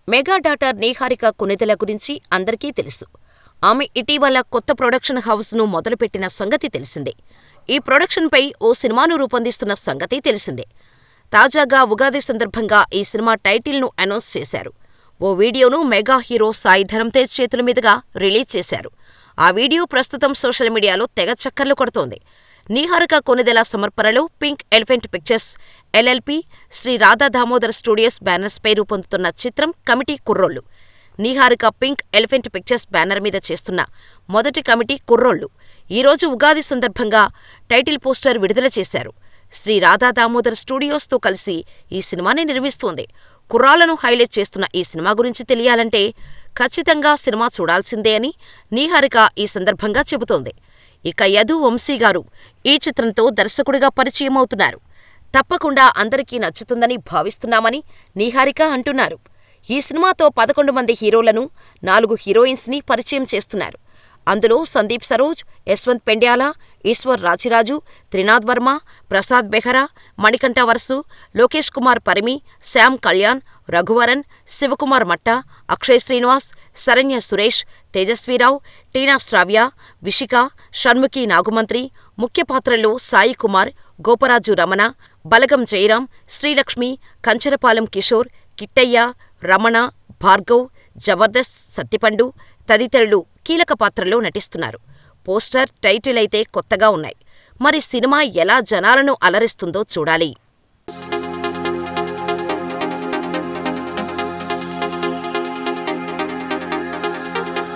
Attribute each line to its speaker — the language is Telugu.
Speaker 1: మెగా డాటర్ నీహారిక కొణిదెల గురించి అందరికీ తెలుసు. ఆమె ఇటీవల కొత్త ప్రొడక్షన్ హౌస్‌ను మొదలుపెట్టిన సంగతి తెలిసిందే. ఈ ప్రొడక్షన్‌పై ఓ సినిమాను రూపొందిస్తున్న సంగతి తెలిసిందే. తాజాగా ఉగాది సందర్భంగా ఈ సినిమా టైటిల్‌ను అనౌన్స్ చేశారు. ఓ వీడియోను మెగా హీరో సాయి ధరమ్ తేజ్ చేతుల మీదుగా రిలీజ్ చేశారు. ఆ వీడియో ప్రస్తుతం సోషల్ మీడియాలో తెగ చక్కర్లు కొడుతోంది. నీహారిక కొణిదెల సమర్పణలో pink elephant pictures LLP, Shri Radha Damodar studios బ్యానర్స్పై రూపొందుతున్న చిత్రం committee Kurrollu. Niharika pink elephant pictures banner మీద చేస్తున్న మొదటి కమిటీ కుర్రోళ్లు. ఈరోజు ఉగాది సందర్భంగా టైటిల్ పోస్టర్ విడుదల చేశారు. శ్రీ రాధా దామోదర్ స్టూడియోస్తో కలిసి ఈ సినిమాని నిర్మిస్తోంది. కుర్రాళ్లను హైలైట్ చేస్తున్న ఈ సినిమా గురించి తెలియాలంటే ఖచ్చితంగా సినిమా చూడాల్సిందే అని నీహారిక ఈ సందర్భంగా చెబుతోంది. ఇక యదు వంశీగారు ఈ చిత్రంతో దర్శకుడిగా పరిచయమవుతున్నారు. తప్పకుండా అందరికీ నచ్చుతుందని భావిస్తున్నామని నీహారిక అంటున్నారు. ఈ సినిమాతో 11 మంది హీరోలను, 4 హీరోయిన్స్‌ని పరిచయం చేస్తున్నారు. అందులో సందీప్ సరోజ్, యశ్వంత్ పెండ్యాల, ఈశ్వర్ రాచిరాజు, త్రినాథ్ వర్మ, ప్రసాద్ బెహ్రా, మణికంఠ వరసు, లోకేష్ కుమార్ పరిమి, శ్యామ్ కళ్యాణ్, రఘువరన్, శివకుమార్ మట్ట, అక్షయ్ శ్రీనివాస్, శరణ్య సురేష్, తేజస్వీరావు, టీనా శ్రావ్య, విషిక, షణ్ముఖి నాగుమంత్రి, ముఖ్య పాత్రల్లో సాయి కుమార్, గోపరాజు రమణ, బలగం జయరాం, శ్రీలక్ష్మి, కంచరపాలెం కిషోర్, కిట్టయ్య, రమణ, భార్గవ్, జబర్దస్త్ సత్తిపండు తదితరులు కీలక పాత్రల్లో నటిస్తున్నారు. పోస్టర్, టైటిల్ అయితే కొత్తగా ఉన్నాయి. మరి సినిమా ఎలా జనాలను అలరిస్తుందో చూడాలి.